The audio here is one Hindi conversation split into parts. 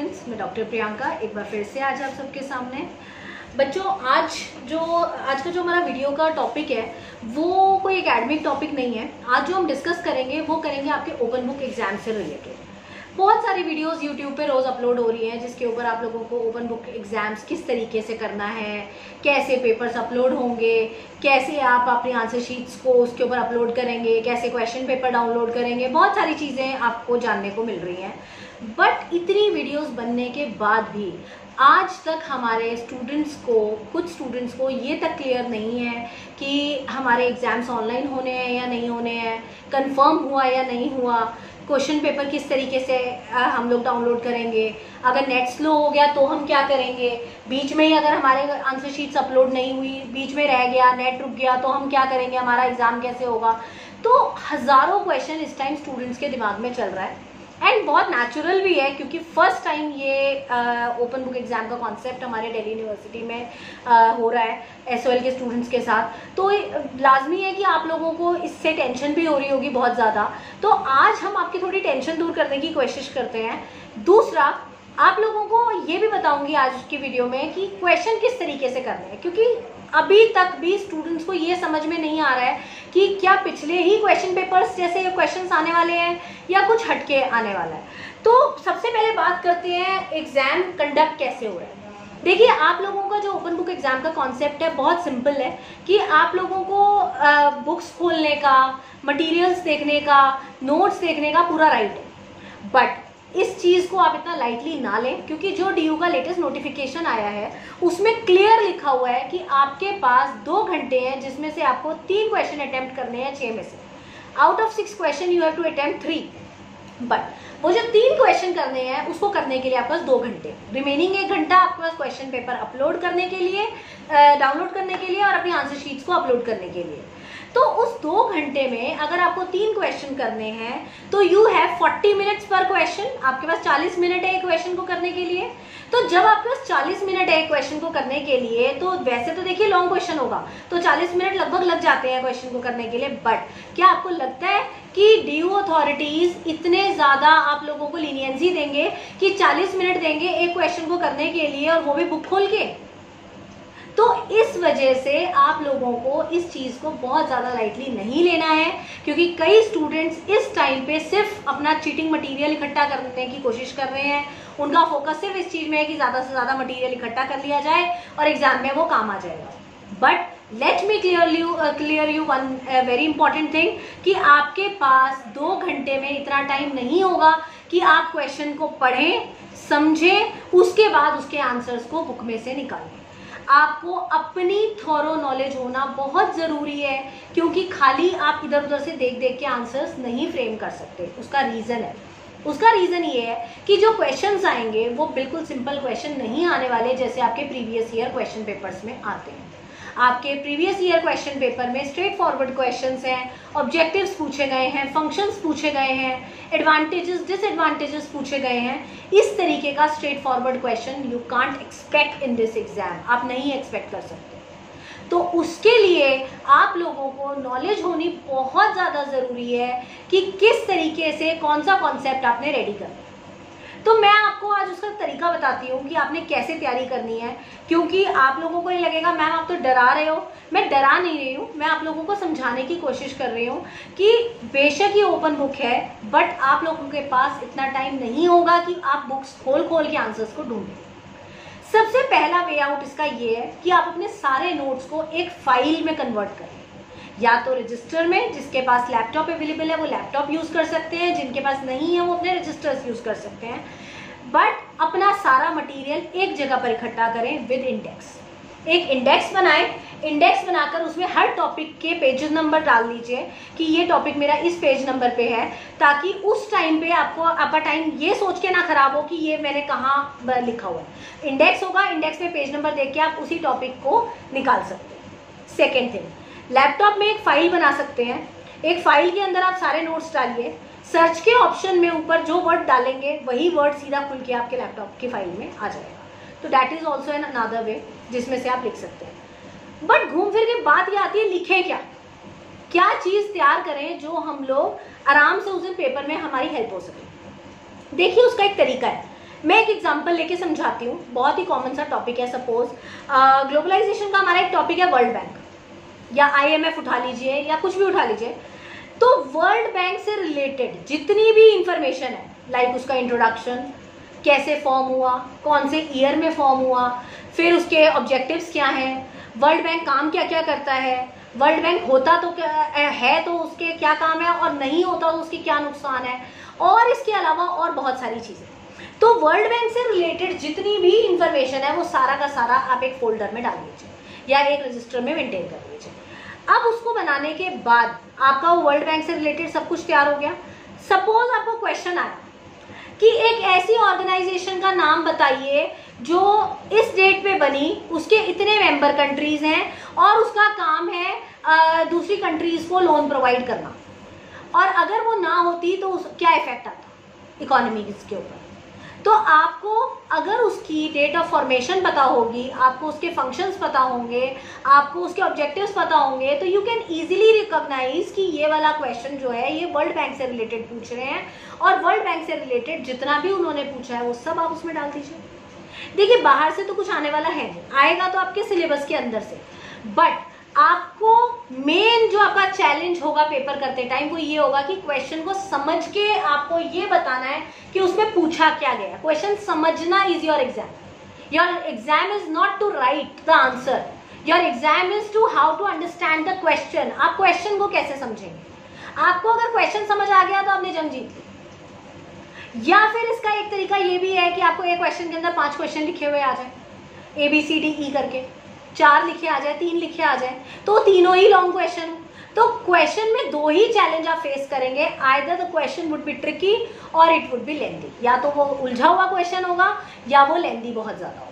स्टूडेंट्स, मैं डॉक्टर प्रियंका एक बार फिर से आज आप सबके सामने। बच्चों, आज का जो हमारा वीडियो का टॉपिक है वो कोई एकेडमिक टॉपिक नहीं है। आज जो हम डिस्कस करेंगे वो करेंगे आपके ओपन बुक एग्जाम से रिलेटेड। बहुत सारी वीडियोस यूट्यूब पे रोज़ अपलोड हो रही हैं जिसके ऊपर आप लोगों को ओपन बुक एग्जाम्स किस तरीके से करना है, कैसे पेपर्स अपलोड होंगे, कैसे आप अपनी आंसर शीट्स को उसके ऊपर अपलोड करेंगे, कैसे क्वेश्चन पेपर डाउनलोड करेंगे, बहुत सारी चीज़ें आपको जानने को मिल रही हैं। बट इतनी वीडियोस बनने के बाद भी आज तक हमारे कुछ स्टूडेंट्स को ये तक क्लियर नहीं है कि हमारे एग्ज़ाम्स ऑनलाइन होने हैं या नहीं होने हैं, कंफर्म हुआ या नहीं हुआ, क्वेश्चन पेपर किस तरीके से हम लोग डाउनलोड करेंगे, अगर नेट स्लो हो गया तो हम क्या करेंगे, बीच में ही अगर हमारे आंसर शीट्स अपलोड नहीं हुई, बीच में रह गया, नेट रुक गया तो हम क्या करेंगे, हमारा एग्ज़ाम कैसे होगा। तो हज़ारों क्वेश्चन इस टाइम स्टूडेंट्स के दिमाग में चल रहा है एंड बहुत नेचुरल भी है क्योंकि फर्स्ट टाइम ये ओपन बुक एग्ज़ाम का कॉन्सेप्ट हमारे दिल्ली यूनिवर्सिटी में हो रहा है SOL के स्टूडेंट्स के साथ। तो लाजमी है कि आप लोगों को इससे टेंशन भी हो रही होगी बहुत ज़्यादा। तो आज हम आपकी थोड़ी टेंशन दूर करने की कोशिश करते हैं। दूसरा, आप लोगों को ये भी बताऊंगी आज की वीडियो में कि क्वेश्चन किस तरीके से करने हैं, क्योंकि अभी तक भी स्टूडेंट्स को ये समझ में नहीं आ रहा है कि क्या पिछले ही क्वेश्चन पेपर्स जैसे क्वेश्चंस आने वाले हैं या कुछ हटके आने वाला है। तो सबसे पहले बात करते हैं एग्जाम कंडक्ट कैसे हो रहा है। देखिए, आप लोगों का जो ओपन बुक एग्जाम का कॉन्सेप्ट है बहुत सिंपल है कि आप लोगों को बुक्स खोलने का, मटेरियल्स देखने का, नोट्स देखने का पूरा राइट है। बट इस चीज़ को आप इतना लाइटली ना लें क्योंकि जो DU का लेटेस्ट नोटिफिकेशन आया है उसमें क्लियर लिखा हुआ है कि आपके पास 2 घंटे हैं जिसमें से आपको 3 क्वेश्चन अटेम्प्ट करने हैं 6 में से। Out of 6 question you have to attempt 3, but वो जो 3 क्वेश्चन करने हैं उसको करने के लिए आपके पास 2 घंटे, रिमेनिंग 1 घंटा आपके पास क्वेश्चन पेपर अपलोड करने के लिए, डाउनलोड करने के लिए और अपनी आंसर शीट्स को अपलोड करने के लिए। तो उस 2 घंटे में अगर आपको 3 क्वेश्चन करने हैं तो यू हैव 40 मिनट्स पर क्वेश्चन। आपके पास 40 मिनट है एक क्वेश्चन को करने के लिए। तो जब आपके पास 40 मिनट है एक क्वेश्चन को करने के लिए, तो वैसे तो देखिए लॉन्ग क्वेश्चन होगा तो 40 मिनट लगभग लग जाते हैं क्वेश्चन को करने के लिए। बट क्या आपको लगता है कि DU अथॉरिटीज इतने ज़्यादा आप लोगों को लीनियंसी देंगे कि 40 मिनट देंगे एक क्वेश्चन को करने के लिए और वो भी बुक खोल के? तो इस वजह से आप लोगों को इस चीज़ को बहुत ज़्यादा लाइटली नहीं लेना है क्योंकि कई स्टूडेंट्स इस टाइम पे सिर्फ अपना चीटिंग मटेरियल इकट्ठा करने की कोशिश कर रहे हैं। उनका फोकस सिर्फ इस चीज़ में है कि ज़्यादा से ज़्यादा मटेरियल इकट्ठा कर लिया जाए और एग्जाम में वो काम आ जाएगा। But let me clear you one very important thing कि आपके पास 2 घंटे में इतना टाइम नहीं होगा कि आप क्वेश्चन को पढ़ें, समझें, उसके बाद उसके आंसर्स को बुक में से निकालें। आपको अपनी थॉरो नॉलेज होना बहुत ज़रूरी है क्योंकि खाली आप इधर उधर से देख देख के आंसर्स नहीं फ्रेम कर सकते। उसका रीज़न ये है कि जो क्वेश्चंस आएंगे वो बिल्कुल सिंपल क्वेश्चन नहीं आने वाले जैसे आपके प्रीवियस ईयर क्वेश्चन पेपर्स में आते हैं। आपके प्रीवियस ईयर क्वेश्चन पेपर में स्ट्रेट फॉरवर्ड क्वेश्चंस हैं, ऑब्जेक्टिव्स पूछे गए हैं, फंक्शंस पूछे गए हैं, एडवांटेजेस डिसएडवांटेजेस पूछे गए हैं। इस तरीके का straight forward question you can't expect in this exam, आप नहीं एक्सपेक्ट कर सकते। तो उसके लिए आप लोगों को नॉलेज होनी बहुत ज़्यादा ज़रूरी है कि किस तरीके से कौन सा कॉन्सेप्ट आपने रेडी करना है। तो मैं आपको आज उसका तरीका बताती हूँ कि आपने कैसे तैयारी करनी है, क्योंकि आप लोगों को ये लगेगा मैम आप तो डरा रहे हो। मैं डरा नहीं रही हूँ, मैं आप लोगों को समझाने की कोशिश कर रही हूँ कि बेशक ये ओपन बुक है बट आप लोगों के पास इतना टाइम नहीं होगा कि आप बुक्स खोल के आंसर्स को ढूंढें। सबसे पहला वे आउट इसका ये है कि आप अपने सारे नोट्स को एक फाइल में कन्वर्ट करें, या तो रजिस्टर में, जिसके पास लैपटॉप अवेलेबल है वो लैपटॉप यूज़ कर सकते हैं, जिनके पास नहीं है वो अपने रजिस्टर्स यूज़ कर सकते हैं। बट अपना सारा मटेरियल एक जगह पर इकट्ठा करें विद इंडेक्स। एक इंडेक्स बनाएं, इंडेक्स बनाकर उसमें हर टॉपिक के पेजेस नंबर डाल दीजिए कि ये टॉपिक मेरा इस पेज नंबर पे है, ताकि उस टाइम पे आपका टाइम ये सोच के ना खराब हो कि ये मैंने कहाँ लिखा हुआ है। इंडेक्स होगा, इंडेक्स में पेज नंबर देख के आप उसी टॉपिक को निकाल सकते हैं। सेकेंड थिंग, लैपटॉप में एक फाइल बना सकते हैं। एक फाइल के अंदर आप सारे नोट्स डालिए, सर्च के ऑप्शन में ऊपर जो वर्ड डालेंगे वही वर्ड सीधा खुल के आपके लैपटॉप की फाइल में आ जाएगा। तो that is also an another way जिसमें से आप लिख सकते हैं। बट घूम फिर के बात ये आती है लिखें क्या चीज़ तैयार करें जो हम लोग आराम से उस दिन पेपर में हमारी हेल्प हो सके। देखिए, उसका एक तरीका है। मैं एक एग्जांपल लेके समझाती हूँ, बहुत ही कॉमन सा टॉपिक है। सपोज ग्लोबलाइजेशन का हमारा एक टॉपिक है वर्ल्ड बैंक या IMF उठा लीजिए या कुछ भी उठा लीजिए। तो वर्ल्ड बैंक से रिलेटेड जितनी भी इंफॉर्मेशन है, लाइक उसका इंट्रोडक्शन, कैसे फॉर्म हुआ, कौन से ईयर में फॉर्म हुआ, फिर उसके ऑब्जेक्टिव्स क्या हैं, वर्ल्ड बैंक काम क्या क्या करता है, वर्ल्ड बैंक होता तो क्या है तो उसके क्या काम है, और नहीं होता तो उसके क्या नुकसान है, और इसके अलावा और बहुत सारी चीज़ें। तो वर्ल्ड बैंक से रिलेटेड जितनी भी इंफॉर्मेशन है वो सारा का सारा आप एक फोल्डर में डाल लीजिए या एक रजिस्टर में मेंटेन कर लीजिए। अब उसको बनाने के बाद आपका वो वर्ल्ड बैंक से रिलेटेड सब कुछ तैयार हो गया। सपोज आपको क्वेश्चन आया कि एक ऐसी ऑर्गेनाइजेशन का नाम बताइए जो इस डेट पे बनी, उसके इतने मेंबर कंट्रीज हैं और उसका काम है दूसरी कंट्रीज को लोन प्रोवाइड करना, और अगर वो ना होती तो क्या इफेक्ट आता इकोनॉमी के ऊपर। तो आपको अगर उसकी डेट ऑफ फॉर्मेशन पता होगी, आपको उसके फंक्शंस पता होंगे, आपको उसके ऑब्जेक्टिव्स पता होंगे, तो यू कैन इजीली रिकॉग्नाइज कि ये वाला क्वेश्चन जो है ये वर्ल्ड बैंक से रिलेटेड पूछ रहे हैं, और वर्ल्ड बैंक से रिलेटेड जितना भी उन्होंने पूछा है वो सब आप उसमें डाल दीजिए। देखिए बाहर से तो कुछ आने वाला है नहीं, आएगा तो आपके सिलेबस के अंदर से, बट आपको मेन जो आपका चैलेंज होगा पेपर करते टाइम वो ये होगा कि क्वेश्चन को समझ के आपको ये बताना है कि उसमें पूछा क्या गया। क्वेश्चन समझना is your exam. Your exam is not to write the answer, your exam is to how to understand the question. आप क्वेश्चन को कैसे समझेंगे? आपको अगर क्वेश्चन समझ आ गया तो आपने जंग जीत ली। या फिर इसका एक तरीका ये भी है कि आपको एक क्वेश्चन के अंदर 5 क्वेश्चन लिखे हुए आ जाए, ABCDE करके 4 लिखे आ जाए, 3 लिखे आ जाए, तो तीनों ही लॉन्ग क्वेश्चन। तो क्वेश्चन में 2 ही चैलेंज आप फेस करेंगे, either the question would be tricky और इट वुड बी लेंदी। या तो वो उलझा हुआ क्वेश्चन होगा या वो लेंदी बहुत ज्यादा होगा।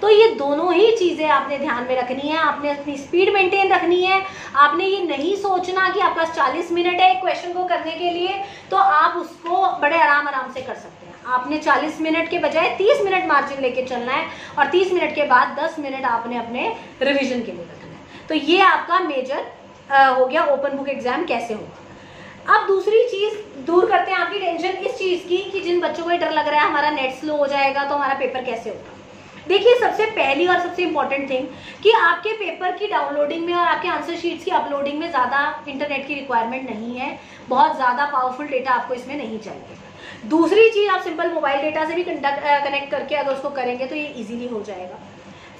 तो ये दोनों ही चीजें आपने ध्यान में रखनी है। आपने अपनी स्पीड मेंटेन रखनी है। आपने ये नहीं सोचना कि आपका 40 मिनट है एक क्वेश्चन को करने के लिए तो आप उसको बड़े आराम से कर सकते हैं। आपने 40 मिनट के बजाय 30 मिनट मार्जिन लेके चलना है, और 30 मिनट के बाद 10 मिनट आपने अपने रिवीजन के लिए रखना है। तो ये आपका मेजर हो गया ओपन बुक एग्जाम कैसे होगा। अब दूसरी चीज दूर करते हैं आपकी टेंशन इस चीज की कि जिन बच्चों को डर लग रहा है हमारा नेट स्लो हो जाएगा तो हमारा पेपर कैसे होगा। देखिए सबसे पहली और सबसे इंपॉर्टेंट थिंग कि आपके पेपर की डाउनलोडिंग में और आपके आंसर शीट्स की अपलोडिंग में ज्यादा इंटरनेट की रिक्वायरमेंट नहीं है, बहुत ज्यादा पावरफुल डेटा आपको इसमें नहीं चाहिए। दूसरी चीज आप सिंपल मोबाइल डेटा से भी कनेक्ट करके अगर उसको करेंगे तो ये इजीली हो जाएगा।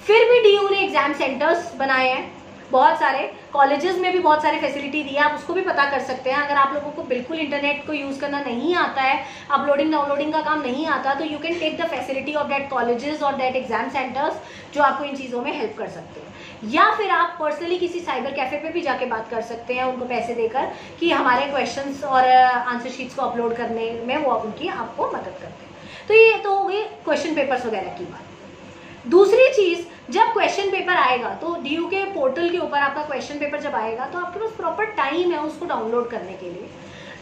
फिर भी DU ने एग्जाम सेंटर्स बनाए हैं, बहुत सारे कॉलेजेस में भी बहुत सारी फैसिलिटी दी है, आप उसको भी पता कर सकते हैं। अगर आप लोगों को बिल्कुल इंटरनेट को यूज करना नहीं आता है, अपलोडिंग डाउनलोडिंग का काम नहीं आता, तो you can take the facility of that colleges और दैट एग्जाम सेंटर्स जो आपको इन चीज़ों में हेल्प कर सकते हैं। या फिर आप पर्सनली किसी साइबर कैफे पे भी जाके बात कर सकते हैं उनको पैसे देकर कि हमारे क्वेश्चंस और आंसर शीट्स को अपलोड करने में वो उनकी आपको मदद करते हैं। तो ये तो हो गई क्वेश्चन पेपर्स वगैरह की बात। दूसरी चीज, जब क्वेश्चन पेपर आएगा तो DU के पोर्टल के ऊपर आपका क्वेश्चन पेपर जब आएगा तो आपके पास प्रॉपर टाइम है उसको डाउनलोड करने के लिए।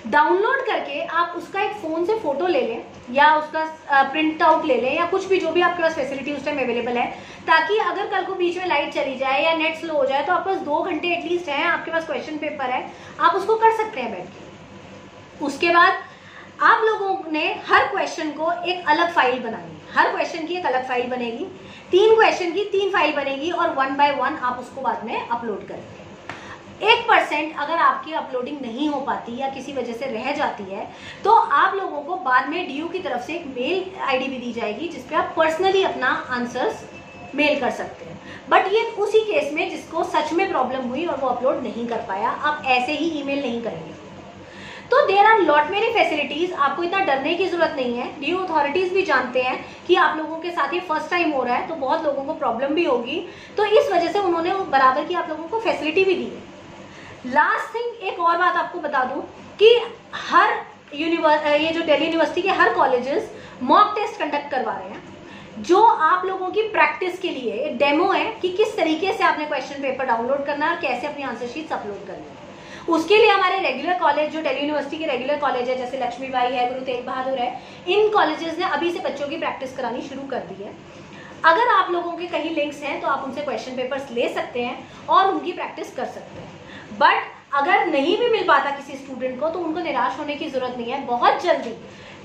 डाउनलोड करके आप उसका एक फोन से फोटो ले लें या उसका प्रिंट आउट ले लें या कुछ भी जो भी आपके पास फैसिलिटी उस टाइम अवेलेबल है, ताकि अगर कल को बीच में लाइट चली जाए या नेट स्लो हो जाए तो आपके पास 2 घंटे एटलीस्ट है, आपके पास क्वेश्चन पेपर है, आप उसको कर सकते हैं बैठ के। उसके बाद आप लोगों ने हर क्वेश्चन को एक अलग फाइल बनानी है, हर क्वेश्चन की एक अलग फाइल बनेगी, 3 क्वेश्चन की 3 फाइल बनेगी और 1 by 1 आप उसको बाद में अपलोड करेंगे। 1% अगर आपकी अपलोडिंग नहीं हो पाती या किसी वजह से रह जाती है तो आप लोगों को बाद में DU की तरफ से एक मेल ID भी दी जाएगी जिसपे आप पर्सनली अपना आंसर्स मेल कर सकते हैं। बट ये उसी केस में जिसको सच में प्रॉब्लम हुई और वो अपलोड नहीं कर पाया, आप ऐसे ही ईमेल नहीं करेंगे। तो there are lot many facilities, आपको इतना डरने की जरूरत नहीं है। DU अथॉरिटीज भी जानते हैं कि आप लोगों के साथ ये फर्स्ट टाइम हो रहा है तो बहुत लोगों को प्रॉब्लम भी होगी, तो इस वजह से उन्होंने बराबर की आप लोगों को फैसिलिटी भी दी है। लास्ट थिंग, एक और बात आपको बता दूं कि हर ये जो दिल्ली यूनिवर्सिटी के हर कॉलेजेस मॉक टेस्ट कंडक्ट करवा रहे हैं जो आप लोगों की प्रैक्टिस के लिए एक डेमो है कि किस तरीके से आपने क्वेश्चन पेपर डाउनलोड करना है और कैसे अपनी आंसर शीट्स अपलोड करनी है। उसके लिए हमारे रेगुलर कॉलेज जो दिल्ली यूनिवर्सिटी के रेगुलर कॉलेज है जैसे लक्ष्मीबाई है, गुरु तेग बहादुर है, इन कॉलेजेस ने अभी से बच्चों की प्रैक्टिस करानी शुरू कर दी है। अगर आप लोगों के कहीं लिंक्स हैं तो आप उनसे क्वेश्चन पेपर्स ले सकते हैं और उनकी प्रैक्टिस कर सकते हैं। बट अगर नहीं भी मिल पाता किसी स्टूडेंट को तो उनको निराश होने की जरूरत नहीं है। बहुत जल्दी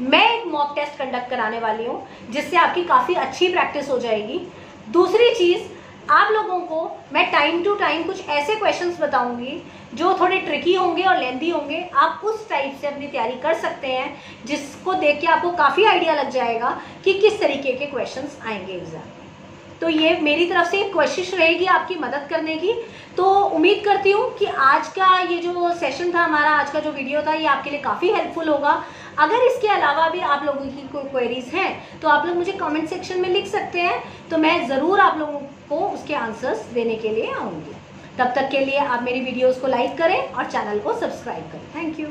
मैं एक मॉक टेस्ट कंडक्ट कराने वाली हूँ जिससे आपकी काफ़ी अच्छी प्रैक्टिस हो जाएगी। दूसरी चीज़, आप लोगों को मैं टाइम टू टाइम कुछ ऐसे क्वेश्चंस बताऊंगी जो थोड़े ट्रिकी होंगे और लेंथी होंगे। आप उस टाइप से अपनी तैयारी कर सकते हैं जिसको देख के आपको काफ़ी आइडिया लग जाएगा कि किस तरीके के क्वेश्चंस आएंगे एग्जाम में। तो ये मेरी तरफ से एक कोशिश रहेगी आपकी मदद करने की। तो उम्मीद करती हूँ कि आज का ये जो सेशन था, हमारा आज का जो वीडियो था, ये आपके लिए काफ़ी हेल्पफुल होगा। अगर इसके अलावा भी आप लोगों की कोई क्वेरीज हैं तो आप लोग मुझे कमेंट सेक्शन में लिख सकते हैं, तो मैं ज़रूर आप लोगों को उसके आंसर्स देने के लिए आऊँगी। तब तक के लिए आप मेरी वीडियोज़ को लाइक करें और चैनल को सब्सक्राइब करें। Thank you.